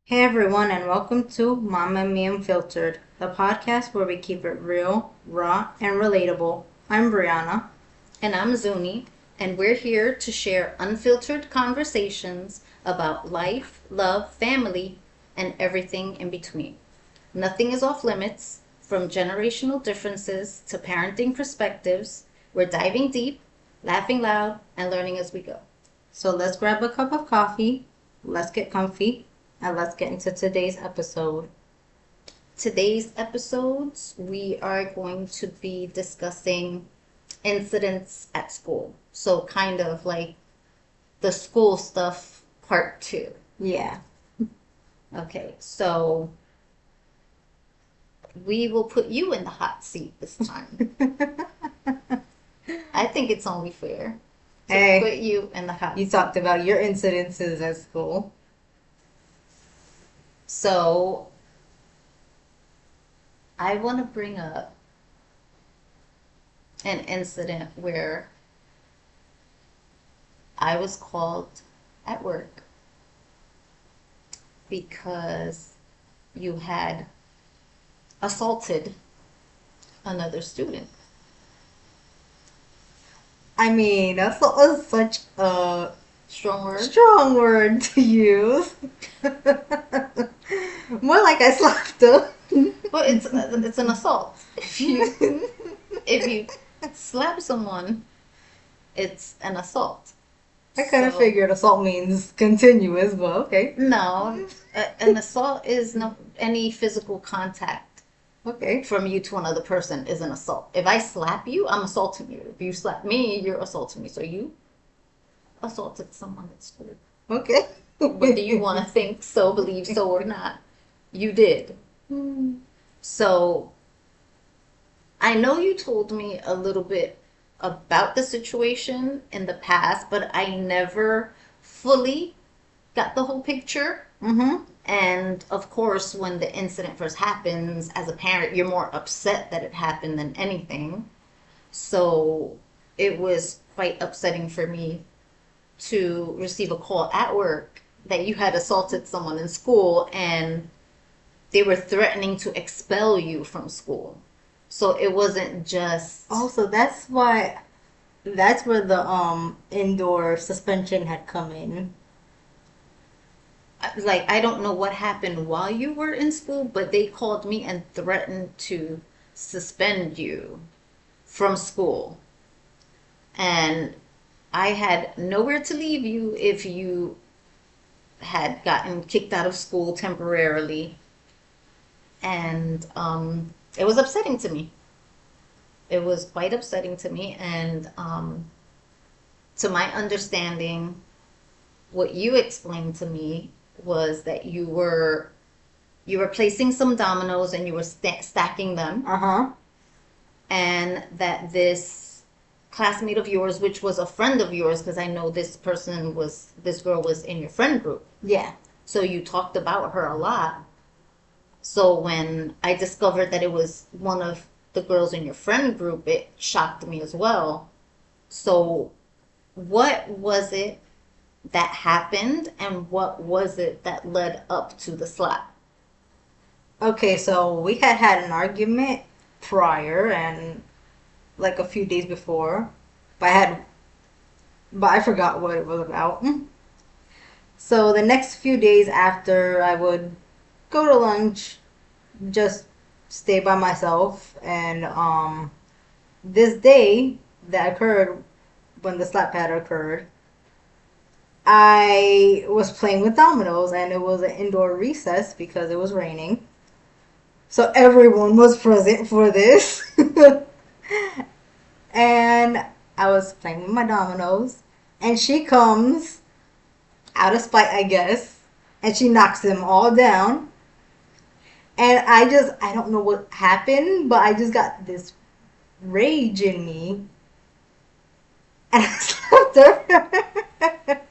Hey everyone, and welcome to Mama Me Unfiltered, the podcast where we keep it real, raw, and relatable. I'm Brianna. And I'm Zuni, and we're here to share unfiltered conversations about life, love, family, and everything in between. Nothing is off limits, from generational differences to parenting perspectives. We're diving deep, laughing loud, and learning as we go. So let's grab a cup of coffee, let's get comfy, and let's get into today's episode. Today's episodes, we are going to be discussing incidents at school. So, kind of like the school stuff part two. Yeah. Okay, so we will put you in the hot seat this time. I think it's only fair to Hey, put you in the hot you seat. talked about your incidences at school. So I want to bring up an incident where I was called at work because you had assaulted another student. I mean, that's was such a Strong word? strong word to use. More like I slapped her. Well, it's an assault. If you slap someone, it's an assault. I kind of So figured assault means continuous, but okay. no, an assault is no any physical contact Okay. from you to another person is an assault. If I slap you, I'm assaulting you. If you slap me, you're assaulting me. So you assaulted someone at school. Okay. Whether you want to think so, believe so, or not, you did. So I know you told me a little bit about the situation in the past, but I never fully got the whole picture. Mm-hmm. And of course, when the incident first happens, as a parent, you're more upset that it happened than anything. So it was quite upsetting for me to receive a call at work that you had assaulted someone in school and they were threatening to expel you from school. So it wasn't just Also, that's where the indoor suspension had come in. like I don't know what happened while you were in school, but they called me and threatened to suspend you from school. And I had nowhere to leave you if you had gotten kicked out of school temporarily. And it was upsetting to me. It was quite upsetting to me. And to my understanding, what you explained to me was that you were placing some dominoes and you were stacking them, Uh-huh. and that this classmate of yours, which was a friend of yours, because I know this girl was in your friend group, Yeah. so you talked about her a lot. So when I discovered that it was one of the girls in your friend group, it shocked me as well. So what was it that happened, and what was it that led up to the slap? Okay, so we had an argument prior and like a few days before, but I forgot what it was about. So the next few days after, I would go to lunch, just stay by myself, and this day that occurred when the slap had occurred, I was playing with dominoes, and it was an indoor recess because it was raining. So everyone was present for this. And I was playing with my dominoes, and she comes out of spite, I guess, and she knocks them all down. And I don't know what happened, but I just got this rage in me, and I slapped her.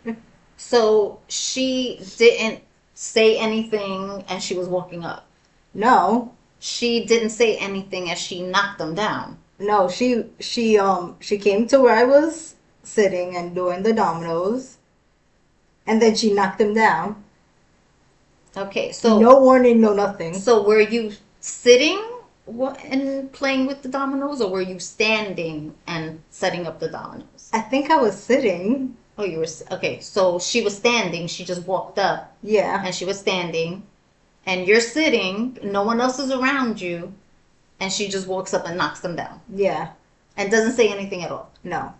So she didn't say anything as she was walking up. No, She didn't say anything as she knocked them down. no, she came to where I was sitting and doing the dominoes, and then she knocked them down. Okay, No warning, no nothing. so were you sitting and playing with the dominoes, or were you standing and setting up the dominoes? I think I was sitting. Oh, you were okay. So she was standing. She just walked up, Yeah, and she was standing, and you're sitting. No one else is around you, and she just walks up and knocks them down, yeah, and doesn't say anything at all. no.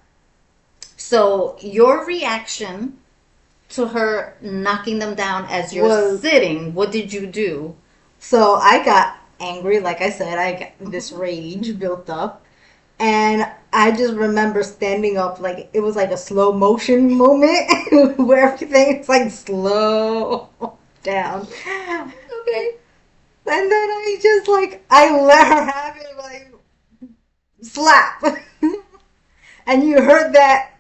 So your reaction to her knocking them down as you're Was sitting, what did you do? so I got angry, like I said, I got this Mm-hmm. rage built up. And I just remember standing up, like it was like a slow motion moment where everything's like slow down. Okay. And then I just like I let her have it like slap. And you heard that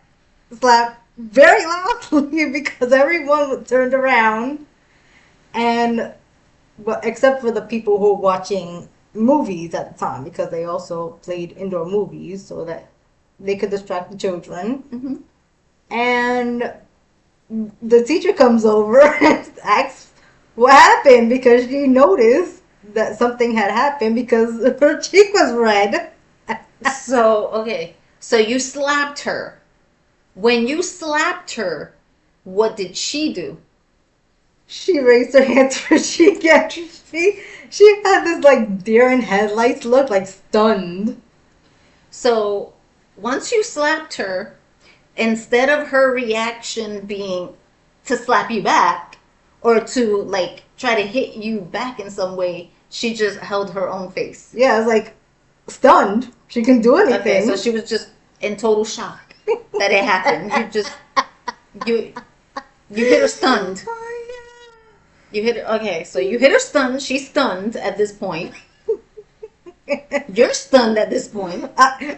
slap very loudly because everyone turned around and but except for the people who were watching movies at the time because they also played indoor movies so that they could distract the children. Mm-hmm. And the teacher comes over and asks what happened because she noticed that something had happened because her cheek was red. So, okay. So you slapped her. When you slapped her, what did she do? She raised her hand to her cheek and she had this like deer in headlights look, like stunned. So once you slapped her, instead of her reaction being to slap you back or to like try to hit you back in some way, she just held her own face. Yeah, I was like stunned. She couldn't do Okay, so anything. she was just in total shock that it happened. You you hit her stunned. You hit her. Okay, so you hit her stunned. She's stunned at this point. You're stunned at this point. I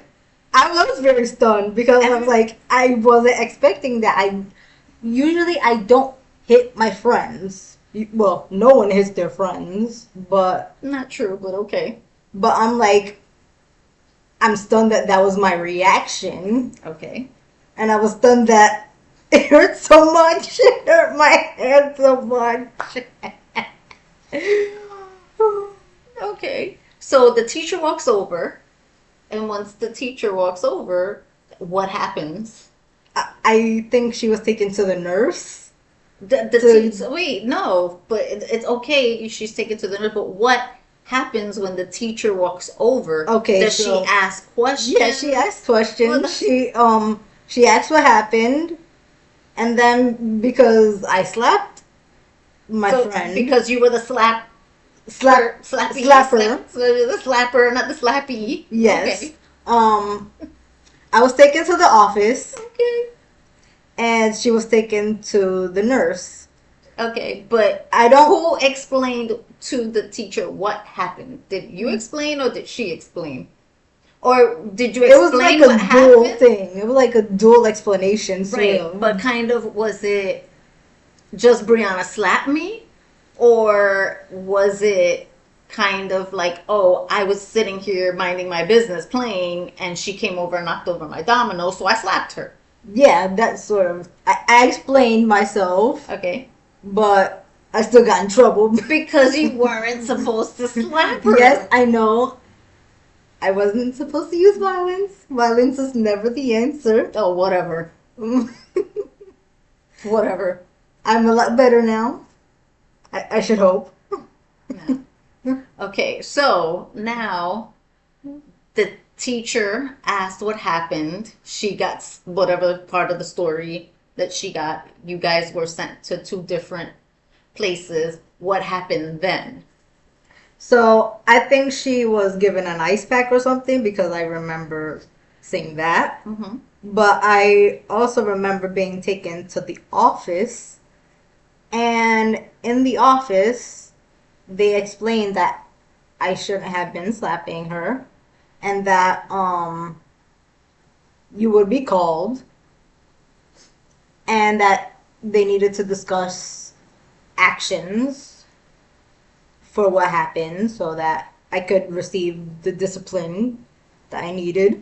was very stunned because I was Every, like, I wasn't expecting that. I don't hit my friends. Well, no one hits their friends, not true, but okay. but I'm like, I'm stunned that that was my reaction, Okay. and I was stunned that it hurt so much. It hurt my hand so much. Okay. So the teacher walks over, and once the teacher walks over, what happens? I think she was taken to the nurse. The To teacher. Wait, no, but it's okay. She's taken to the nurse. But what happens when the teacher walks over? okay, Does she so ask yeah, she questions? asked Well, questions. She asked what happened, and then because I slapped my so friend, because you were the slapper. so the slapper, not the slappy. Yes. Okay. Um, I was taken to the office, Okay. and she was taken to the nurse. Okay, but I don't. who explained to the teacher what happened? Did you explain or did she explain? Or did you It was like explain what a dual happened? thing. It was like a dual explanation, sort Right, of. but kind of was it just Brianna slapped me? Or was it kind of like, oh, I was sitting here minding my business playing and she came over and knocked over my domino, so I slapped her? Yeah, that sort of. I explained myself, Okay. but I still got in trouble. Because you weren't supposed to slap Yes, her. I know. I wasn't supposed to use violence. Violence is never the answer. Oh, whatever. I'm Whatever. a lot better now. I should hope. No. Okay, so now the teacher asked what happened. She got whatever part of the story that she got. You guys were sent to two different places. What happened then? So I think she was given an ice pack or something because I remember seeing that. Mm-hmm. But I also remember being taken to the office, and in the office, they explained that I shouldn't have been slapping her, and that you would be called, and that they needed to discuss actions for what happened so that I could receive the discipline that I needed.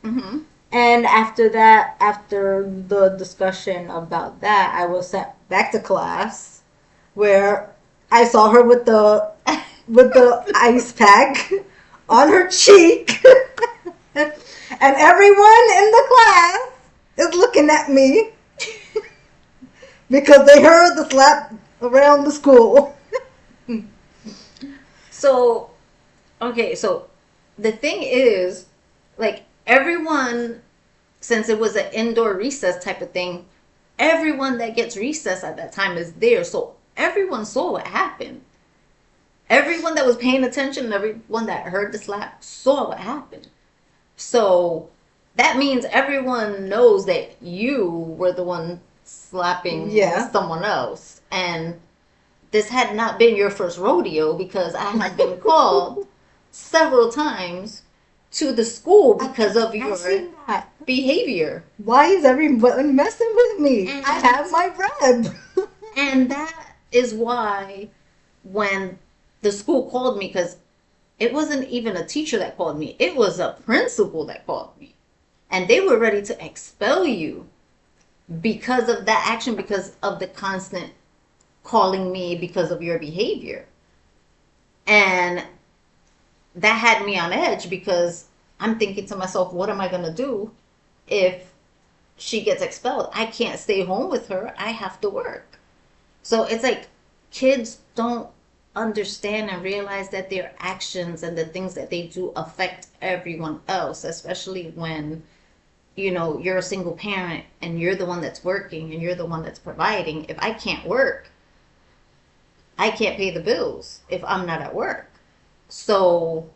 Mm-hmm. And after that, after the discussion about that, I was sent back to class where I saw her with the ice pack on her cheek, and everyone in the class is looking at me because they heard the slap around the school. So, okay, so the thing is, like, everyone, since it was an indoor recess type of thing, everyone that gets recess at that time is there. So everyone saw what happened. Everyone that was paying attention, everyone that heard the slap saw what happened. So that means everyone knows that you were the one slapping Yeah. someone else. And this had not been your first rodeo because I had been called several times to the school because of I've your seen that. behavior. Why is everyone messing with me? And, I have my bread. and that is why when the school called me, because it wasn't even a teacher that called me, it was a principal that called me. And they were ready to expel you because of that action, because of the constant calling me because of your behavior. And that had me on edge because I'm thinking to myself, what am I going to do if she gets expelled? I can't stay home with her. I have to work. So it's like kids don't understand and realize that their actions and the things that they do affect everyone else, especially when you're a single parent and you're the one that's working and you're the one that's providing. If I can't work, I can't pay the bills if I'm not at work. So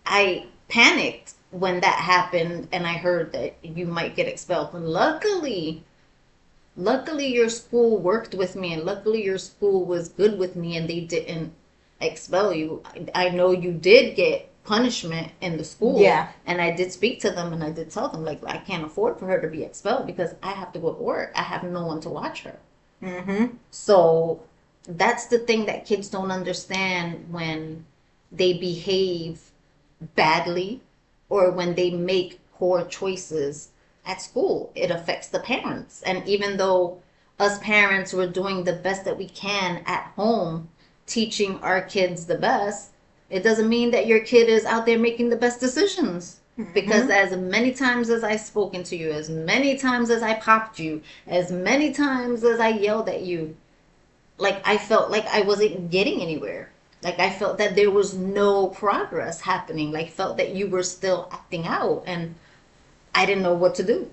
I panicked when that happened and I heard that you might get expelled. And luckily your school worked with me, and luckily your school was good with me and they didn't expel you. I know you did get punishment in the school, Yeah. and I did speak to them and I did tell them, like, I can't afford for her to be expelled because I have to go to work. I have no one to watch her. Mm-hmm. So that's the thing that kids don't understand when they behave badly or when they make poor choices at school. It affects the parents. And even though us parents were doing the best that we can at home, teaching our kids the best, it doesn't mean that your kid is out there making the best decisions. Because Mm-hmm. as many times as I've spoken to you, as many times as I popped you, as many times as I yelled at you, like I felt like I wasn't getting anywhere. Like I felt that there was no progress happening. Like felt that you were still acting out and I didn't know what to do.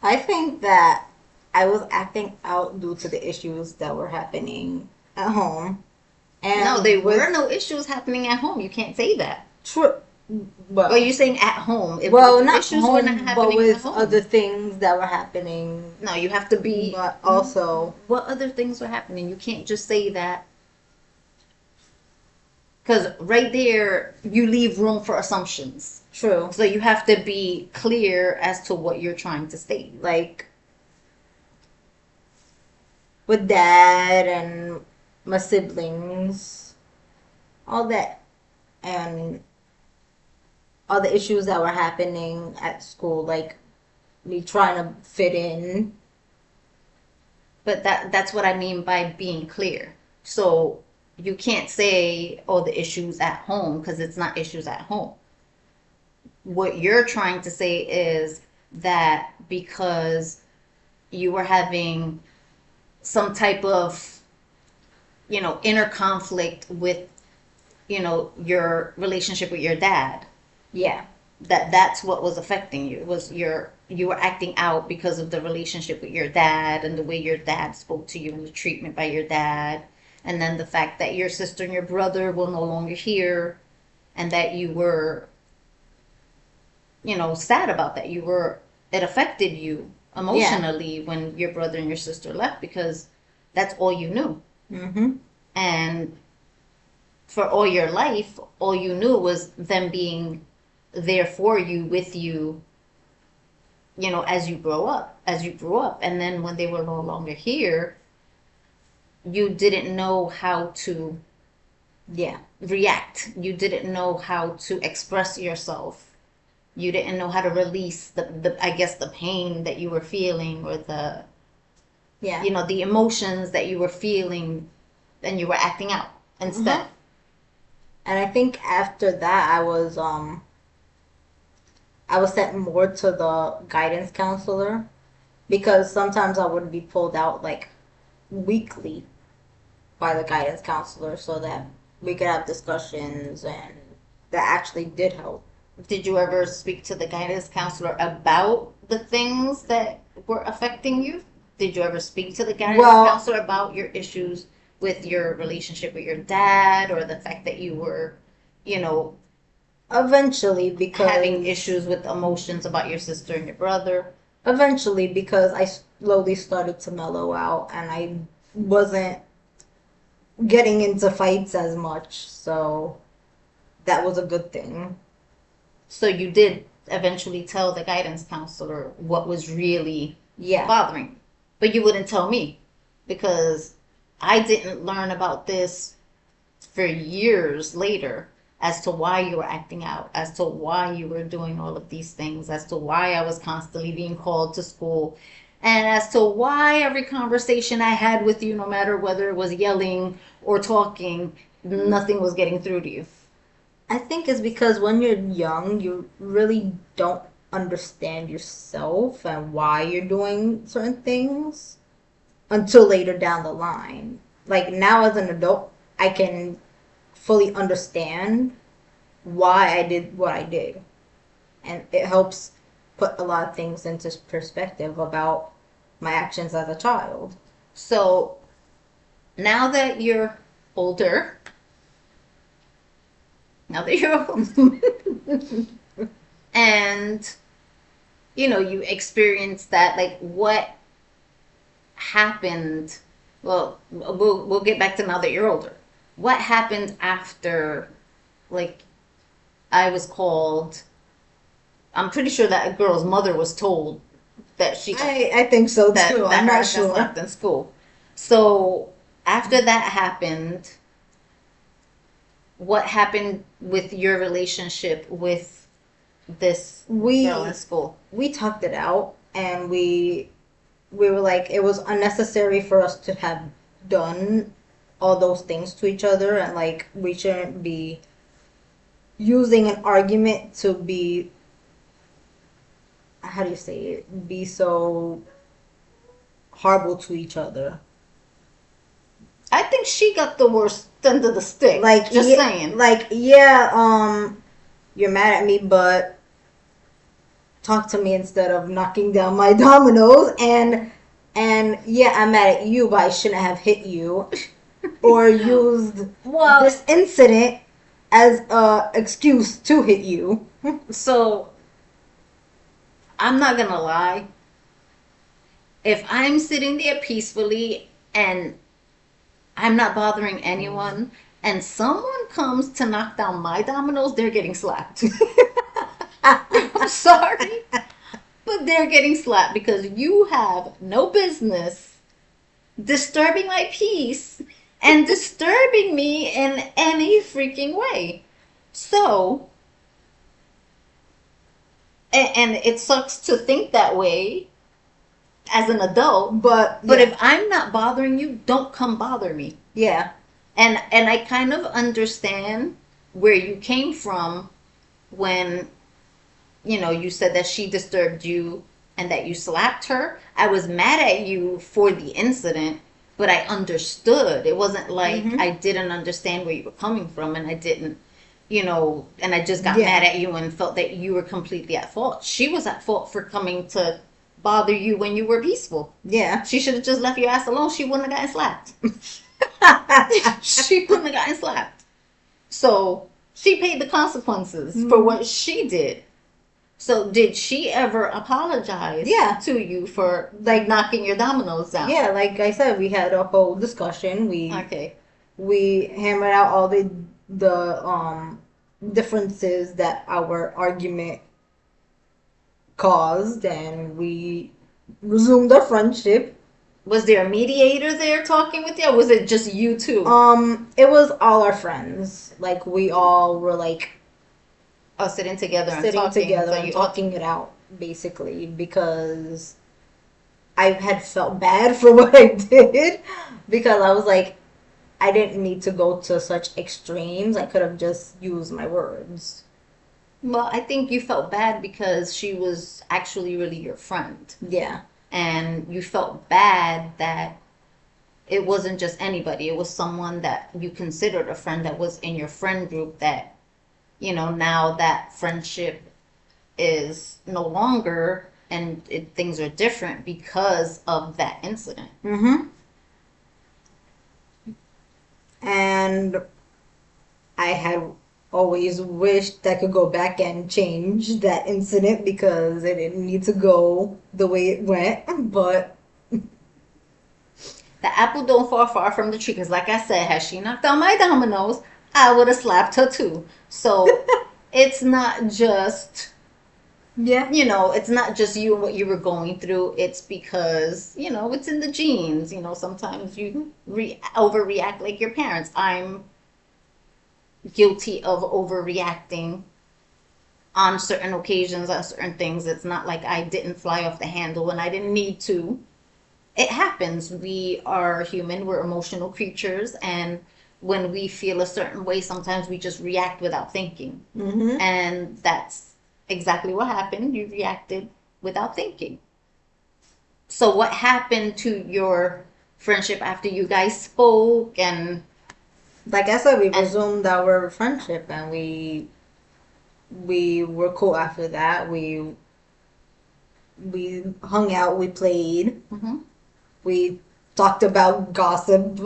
I think that I was acting out due to the issues that were happening at home. No, there And were with no issues happening at home. You can't say that. true, Well, well, you're saying at home. If well, the not issues were not home, but happening at with other home. things that were happening, No, you have to be. but also What other things were happening? You can't just say that because right there you leave room for assumptions. true. So you have to be clear as to what you're trying to state. Like with dad and my siblings, all that, and all the issues that were happening at school, like me trying to fit in. But that's what I mean by being clear. So you can't say, oh, the issues at home because it's not issues at home. What you're trying to say is that because you were having some type of, inner conflict with, your relationship with your dad, Yeah, that's what was affecting you was you were acting out because of the relationship with your dad and the way your dad spoke to you and the treatment by your dad, and then the fact that your sister and your brother were no longer here and that you were sad about that. It affected you yeah. emotionally when your brother and your sister left because that's all you knew. Mm-hmm. And for all your life, all you knew was them being there for you, with you, as you grew up. And then when they were no longer here, you didn't know how to Yeah, react. You didn't know how to express yourself. You didn't know how to release the I guess the pain that you were feeling or Yeah. you know, the emotions that you were feeling and you were acting out Uh-huh. instead. And I think after that I was sent more to the guidance counselor because sometimes I would be pulled out like weekly by the guidance counselor so that we could have discussions and that actually did help. Did you ever speak to the guidance counselor about the things that were affecting you? Did you ever speak to the guidance Well, counselor about your issues with your relationship with your dad or the fact that you were, you know, eventually having because issues with emotions about your sister and your brother? I slowly started to mellow out and I wasn't getting into fights as much, so that was a good thing. So you did eventually tell the guidance counselor what was really Yeah. bothering you. But you wouldn't tell me because I didn't learn about this for years later as to why you were acting out, as to why you were doing all of these things, as to why I was constantly being called to school, and as to why every conversation I had with you, no matter whether it was yelling or talking, nothing was getting through to you. I think it's because when you're young, you really don't understand yourself and why you're doing certain things until later down the line. Like now as an adult, I can fully understand why I did what I did. And it helps put a lot of things into perspective about my actions as a child. So now that you're older, now that you're old, and you know you experienced that, like what happened? Well, we'll get back to now that you're older. What happened after, like, I was called? I'm pretty sure that a girl's mother was told that she got I think so too. that I'm her not ass got sure. slapped in school. So after that happened, what happened with your relationship with this girl in We school? we talked it out and we were like it was unnecessary for us to have done all those things to each other and like we shouldn't be using an argument to be how do you say it be so horrible to each other. I think she got the worst end of the stick. Like Just yeah, saying. like yeah, you're mad at me, but talk to me instead of knocking down my dominoes and yeah, I'm mad at you, but I shouldn't have hit you or used Well, this incident as a excuse to hit you. so I'm not gonna lie. If I'm sitting there peacefully and I'm not bothering anyone, and someone comes to knock down my dominoes, they're getting slapped. I'm sorry, but they're getting slapped because you have no business disturbing my peace and disturbing me in any freaking way. So, and it sucks to think that way as an adult, But but yeah, if I'm not bothering you, don't come bother me. yeah. And I kind of understand where you came from when you know you said that she disturbed you and that you slapped her. I was mad at you for the incident, but I understood. It wasn't like Mhm. I didn't understand where you were coming from and I didn't, you know, and I just got mad Yeah. at you and felt that you were completely at fault. She was at fault for coming to bother you when you were peaceful. Yeah. She should have just left your ass alone. She wouldn't have gotten slapped. She wouldn't have gotten slapped. So she paid the consequences for Mhm. what she did. So did she ever apologize Yeah. to you for Like knocking your dominoes down? yeah, like I said, we had a whole discussion. Okay. We hammered out all the differences that our argument caused, and we resumed our friendship. Was there a mediator there talking with you, or was it just you two? It was all our friends. Like we all were like Sitting together and sitting talking. together So and you all talking it out, basically, because I had felt bad for what I did because I was like, I didn't need to go to such extremes. I could have just used my words. Well, I think you felt bad because she was actually really your friend. Yeah. And you felt bad that it wasn't just anybody. It was someone that you considered a friend that was in your friend group that, now that friendship is no longer and things are different because of that incident. Mm-hmm. And I had always wished I could go back and change that incident because it didn't need to go the way it went. But The apple don't fall far from the tree because, like I said, had she knocked out my dominoes, I would have slapped her too. So it's not just yeah, it's not just you and what you were going through. It's because, it's in the genes. Sometimes you overreact like your parents. I'm guilty of overreacting on certain occasions, on certain things. It's not like I didn't fly off the handle when I didn't need to. It happens. We are human, we're emotional creatures, and when we feel a certain way, sometimes we just react without thinking. mm-hmm. And that's exactly what happened. You reacted without thinking. So, what happened to your friendship after you guys spoke Like I said, we and resumed our friendship and we were cool after that. We hung out, we played, Mhm. we talked about gossip.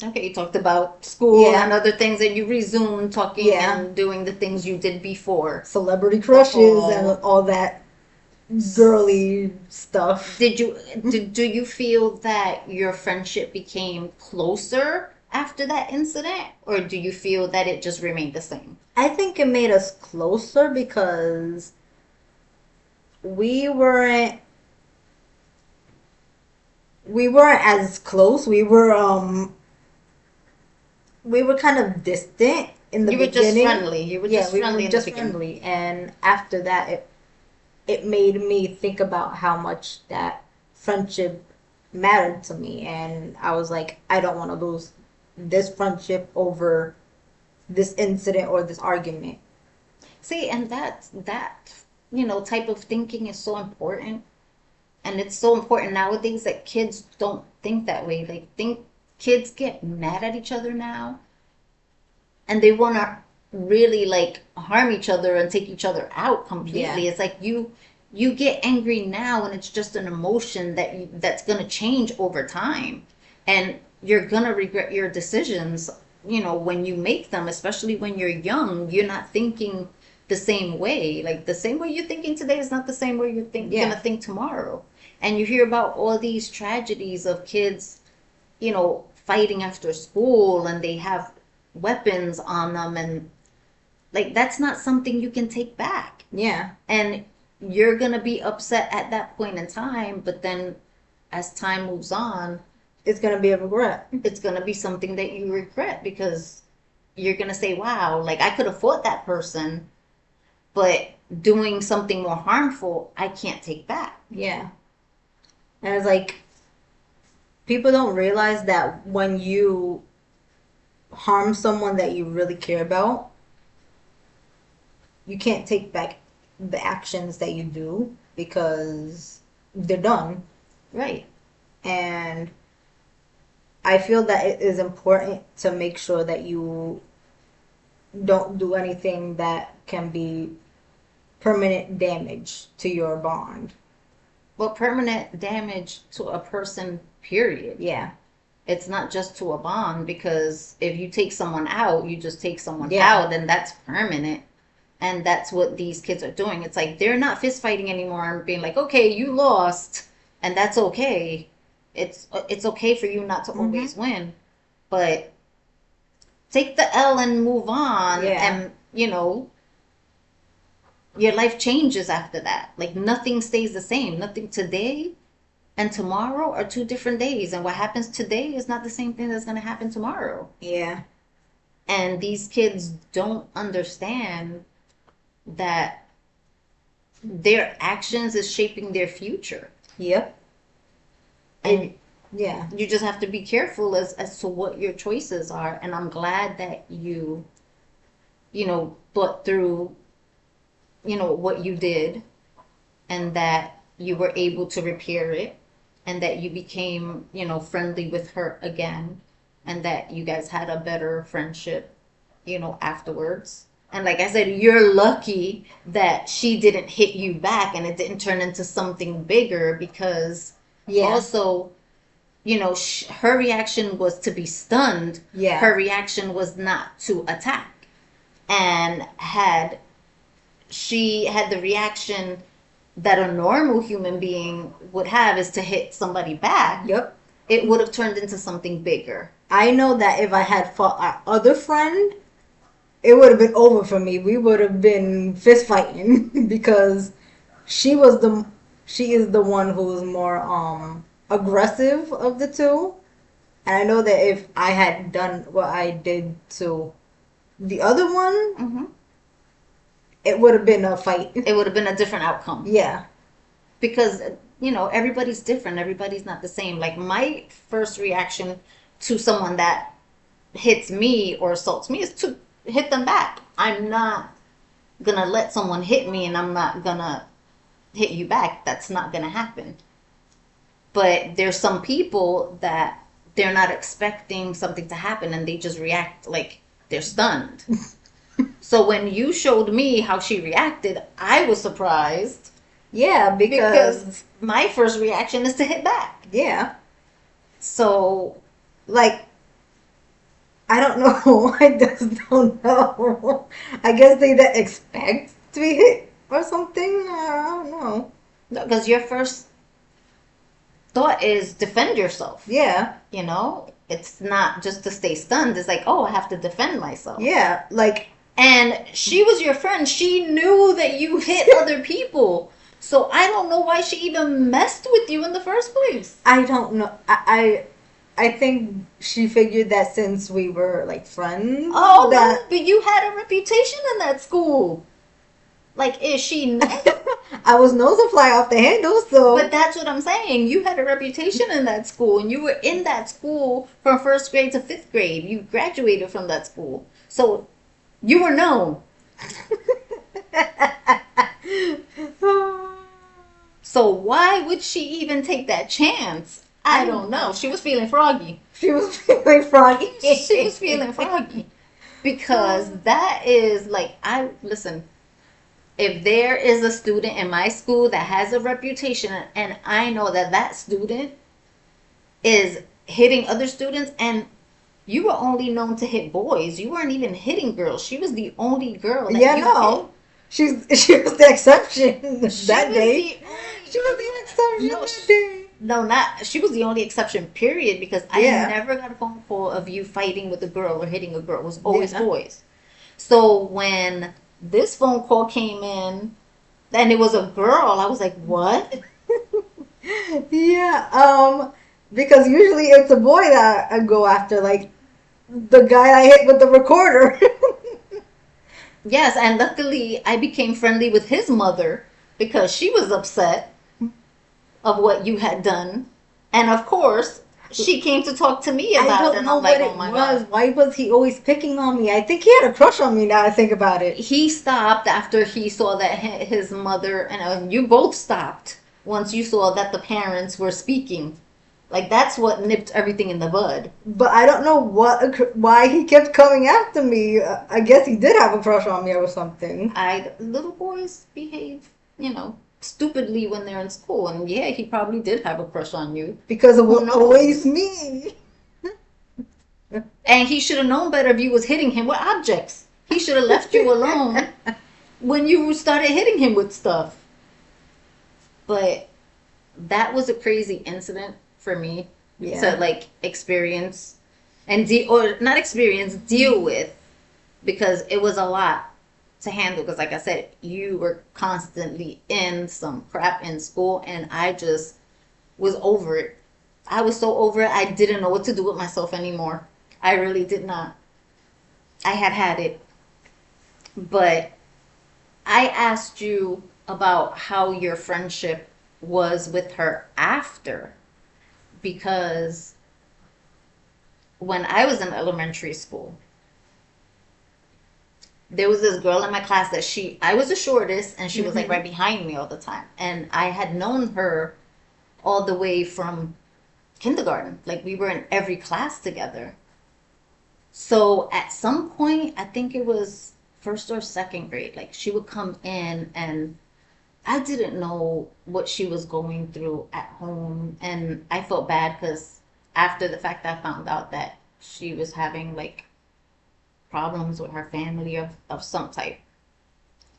Okay, you talked about school and Yeah, other things, and you resumed talking yeah, and doing the things you did before. celebrity crushes and Oh, all that girly stuff. do you feel that your friendship became closer after that incident, or do you feel that it just remained the same? I think it made us closer because we weren't we weren't as close. We were kind of distant in the You were just beginning. friendly. You were Yeah, just we were friendly in the just beginning. friendly, and after that, it made me think about how much that friendship mattered to me, and I was like, I don't want to lose this friendship over this incident or this argument. See, and that type of thinking is so important. And it's so important nowadays that kids don't think that way. Like think kids get mad at each other now and they want to really like harm each other and take each other out Yeah, completely. It's like you get angry now and it's just an emotion that's going to change over time. And you're going to regret your decisions, when you make them, especially when you're young. You're not thinking the same way. Like the same way you're thinking today is not the same way going to yeah, think tomorrow. And you hear about all these tragedies of kids, fighting after school and they have weapons on them, and like that's not something you can take back. yeah. And you're going to be upset at that point in time, but then as time moves on, It's gonna be a regret. it's going to be something that you regret because you're going to say, wow, like I could have fought that person, but doing something more harmful, I can't take back. Yeah, and it's like people don't realize that when you harm someone that you really care about, you can't take back the actions that you do because they're done. Right. And I feel that it is important to make sure that you don't do anything that can be permanent damage to your bond. Well, permanent damage to a person, period. Yeah. It's not just to a bond, because if you take someone out, you just take someone Yeah. out and that's permanent. And that's what these kids are doing. It's like they're not fist fighting anymore and being like, okay, you lost, and that's okay. It's okay for you not to Mhm. always win, but take the L and move on. Yeah. And your life changes after that. Like nothing stays the same. Nothing today and tomorrow are two different days, and what happens today is not the same thing that's going to happen tomorrow. Yeah. And these kids don't understand that their actions is shaping their future. Yep. And It, yeah. you just have to be careful as to what your choices are. And I'm glad that you thought through, what you did, and that you were able to repair it, and that you became, friendly with her again, and that you guys had a better friendship, afterwards. And like I said, you're lucky that she didn't hit you back and it didn't turn into something bigger, because Yeah. also, her reaction was to be stunned. Yeah. Her reaction was not to attack. And had she had the reaction that a normal human being would have, is to hit somebody back, Yep. it would have turned into something bigger. I know that if I had fought our other friend, it would have been over for me. We would have been fist fighting because she was the she is the one who was more aggressive of the two. And I know that if I had done what I did to the other one, Hmm. it would have been a fight. It would have been a different outcome, Yeah. because everybody's different. Everybody's not the same. Like, my first reaction to someone that hits me or assaults me is to hit them back. I'm not gonna let someone hit me and I'm not gonna hit you back. That's not gonna happen. But there's some people that they're not expecting something to happen and they just react like they're stunned. So when you showed me how she reacted, I was surprised, Yeah, because because my first reaction is to hit back. yeah, So like I don't know. I just don't know. I guess they didn't expect to be hit or something. I don't know. because your first thought is defend yourself. Yeah, It's not just to stay stunned. It's like, oh, I have to defend myself. yeah. Like And she was your friend. She knew that you hit other people. So I don't know why she even messed with you in the first place. I don't know. I think she figured that since we were like friends, Oh that no, but you had a reputation in that school. Like, is she nice? I was nose to fly off the handle. But So that's what I'm saying. You had a reputation in that school, and you were in that school from first grade to fifth grade. You graduated from that school. So you were known. So why would she even take that chance? I don't know. She was feeling froggy. she was feeling froggy. She was feeling froggy. Because that is like, I listen, if there is a student in my school that has a reputation, and I know that that student is hitting other students, and you were only known to hit boys, you weren't even hitting girls. She was the only girl that Yeah, you hit. no. She was the exception She that was day. the She was the exception no, that day. no, not she was the only exception. Period. Because I Yeah. never got a phone call of you fighting with a girl or hitting a girl. It was always Yeah. boys. So when this phone call came in and it was a girl, I was like, what? Yeah, because usually it's a boy that I go after, like the guy I hit with the recorder. Yes, and luckily I became friendly with his mother because she was upset of what you had done. And of course, she came to talk to me I about it, don't and know I'm like, what oh it my was. God. Why was he always picking on me? I think he had a crush on me now I think about it. He stopped after he saw that his mother, and you both stopped once you saw that the parents were speaking. Like, that's what nipped everything in the bud. But I don't know why he kept coming after me. I guess he did have a crush on me or something. Little boys behave, stupidly when they're in school, and yeah, he probably did have a crush on you. Because it Who was always knows? me. And he should have known better if you was hitting him with objects. He should have left you alone when you started hitting him with stuff. But that was a crazy incident for me to, Yeah. like, experience and or not experience, deal with, because it was a lot to handle. Because like I said, you were constantly in some crap in school, and I just was over it. I was so over it, I didn't know what to do with myself anymore. I really did not. I had it. But I asked you about how your friendship was with her after, because when I was in elementary school, there was this girl in my class that I was the shortest and she was like Mm-hmm. right behind me all the time. And I had known her all the way from kindergarten. Like we were in every class together. So at some point, I think it was first or second grade, like she would come in and I didn't know what she was going through at home. And I felt bad because after the fact, I found out that she was having like problems with her family of some type.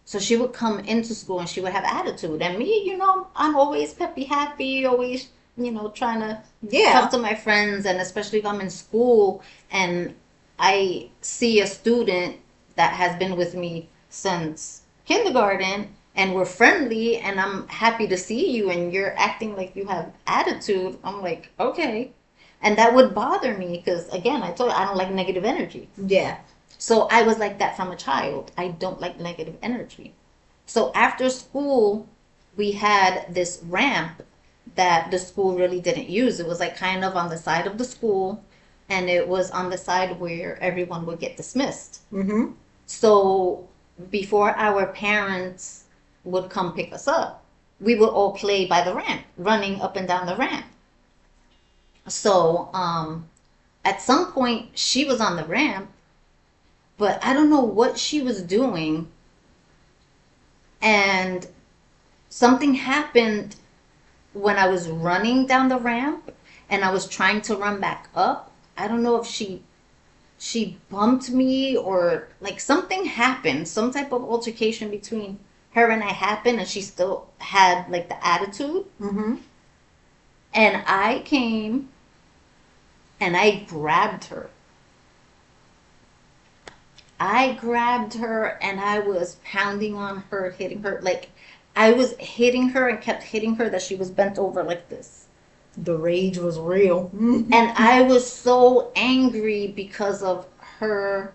So she would come into school and she would have attitude. And me, I'm always peppy, happy, always, trying to talk Yeah. to my friends. And especially if I'm in school and I see a student that has been with me since kindergarten and we're friendly and I'm happy to see you and you're acting like you have attitude. I'm like, okay. And that would bother me because, again, I told you I don't like negative energy. Yeah. So I was like that from a child. I don't like negative energy. So after school, we had this ramp that the school really didn't use. It was like kind of on the side of the school, and it was on the side where everyone would get dismissed. Mm-hmm. So before our parents would come pick us up, we would all play by the ramp, running up and down the ramp. So at some point, she was on the ramp, but I don't know what she was doing. And something happened when I was running down the ramp and I was trying to run back up. I don't know if she bumped me or like something happened, some type of altercation between her and I happened and she still had like the attitude. Mm-hmm. And I came and I grabbed her. I grabbed her and I was pounding on her, hitting her. Like I was hitting her and kept hitting her that she was bent over like this. The rage was real. And I was so angry because of her,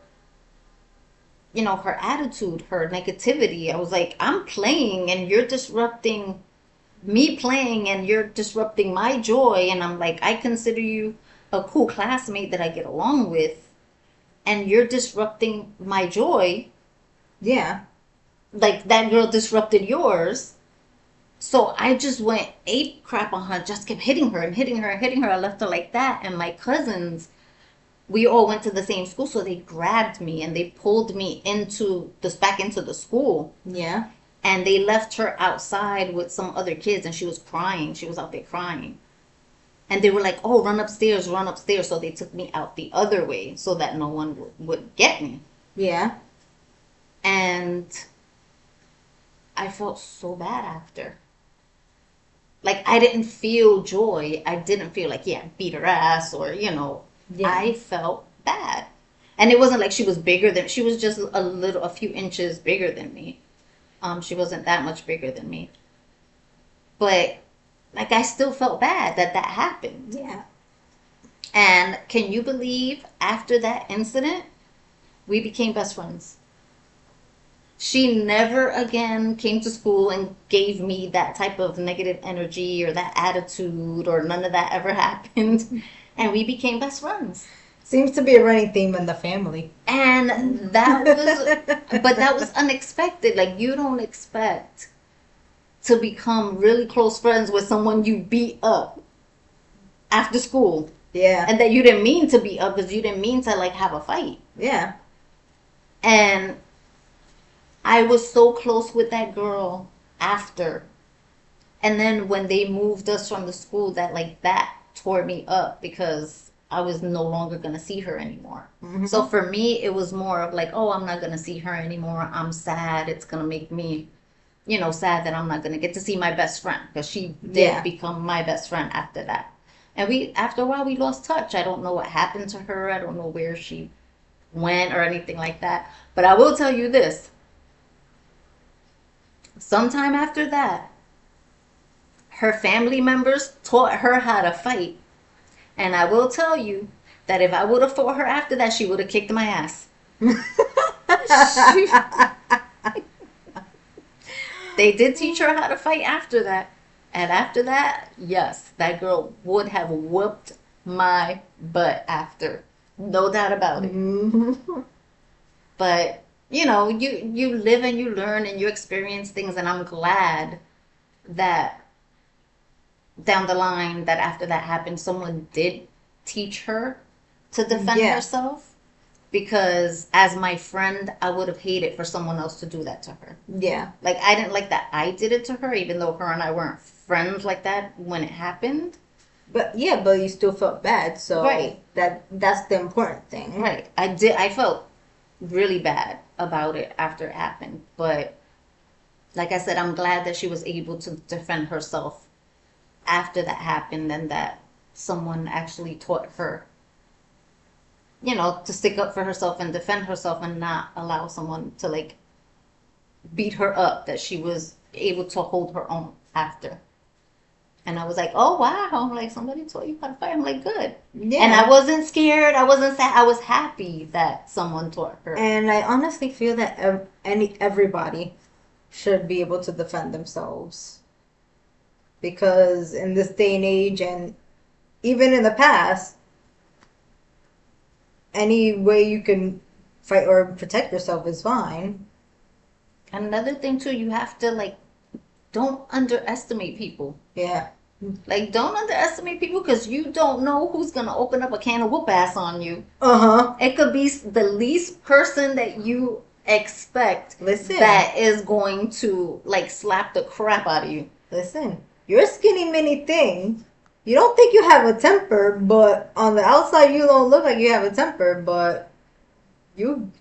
her attitude, her negativity. I was like, I'm playing and you're disrupting me playing and you're disrupting my joy. And I'm like, I consider you a cool classmate that I get along with. And you're disrupting my joy Yeah. like that girl disrupted yours. So I just went ape crap on her, just kept hitting her and hitting her and hitting her. I left her like that. And my cousins, we all went to the same school, so they grabbed me and they pulled me back into the school. Yeah. And they left her outside with some other kids and she was crying. She was out there crying. And they were like, oh, run upstairs, run upstairs. So they took me out the other way so that no one would get me. Yeah. And I felt so bad after. Like I didn't feel joy. I didn't feel like, yeah, beat her ass or, Yeah. I felt bad. And it wasn't like she was just a few inches bigger than me. She wasn't that much bigger than me. But like I still felt bad that happened. Yeah. And can you believe after that incident, we became best friends? She never again came to school and gave me that type of negative energy or that attitude or none of that ever happened. And we became best friends. Seems to be a running theme in the family. And that was unexpected. Like you don't expect to become really close friends with someone you beat up after school. Yeah. And that you didn't mean to beat up because you didn't mean to like have a fight. Yeah. And I was so close with that girl after. And then when they moved us from the school, that tore me up because I was no longer going to see her anymore. Mm-hmm. So for me, it was more of like, oh, I'm not going to see her anymore. I'm sad. It's going to make me, sad that I'm not going to get to see my best friend because she did Yeah. become my best friend after that. And after a while, we lost touch. I don't know what happened to her. I don't know where she went or anything like that. But I will tell you this. Sometime after that, her family members taught her how to fight. And I will tell you that if I would have fought her after that, she would have kicked my ass. She, They did teach her how to fight after that. And after that, yes, that girl would have whooped my butt after. No doubt about it. Mhm. But you live and you learn and you experience things, and I'm glad that down the line, that after that happened, someone did teach her to defend Yeah, herself, because as my friend, I would have hated for someone else to do that to her. yeah. Like, I didn't like that I did it to her, even though her and I weren't friends like that when it happened. But yeah, but you still felt bad, so Right, that's the important thing. right. I felt really bad about it after it happened. But like I said, I'm glad that she was able to defend herself after that happened, and that someone actually taught her, to stick up for herself and defend herself and not allow someone to like beat her up, that she was able to hold her own after. And I was like, oh wow, I'm like, somebody taught you how to fight. I'm like, good. And I Yeah. wasn't scared. I wasn't sad. I was happy that someone taught her. And I honestly feel that everybody should be able to defend themselves because in this day and age, and even in the past, any way you can fight or protect yourself is fine. Another thing too, you have to like, don't underestimate people. Yeah. Like, don't underestimate people, because you don't know who's gonna open up a can of whoop ass on you. Uh huh. It could be the least person that you expect Listen, that is going to like slap the crap out of you. listen. You're a skinny mini thing. You don't think you have a temper, but on the outside you don't look like you have a temper. But you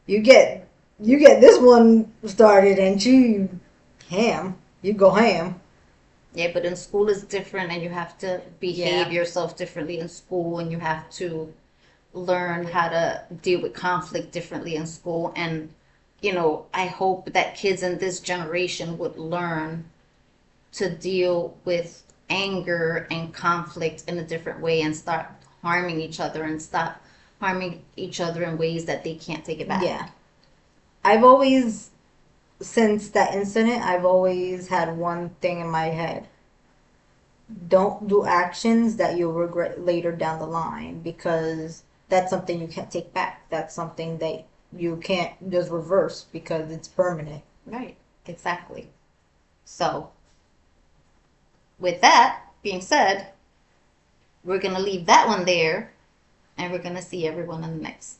you get you get this one started, and you ham. You go ham. Yeah, but in school is different, and you have to behave Yeah. yourself differently in school, and you have to learn how to deal with conflict differently in school. And I hope that kids in this generation would learn to deal with anger and conflict in a different way, and start harming each other, and stop harming each other in ways that they can't take it back. Yeah. I've always, since that incident, I've always had one thing in my head. Don't do actions that you'll regret later down the line because that's something you can't take back. That's something that you can't just reverse because it's permanent. Right, exactly. So, with that being said, we're going to leave that one there, and we're going to see everyone in the next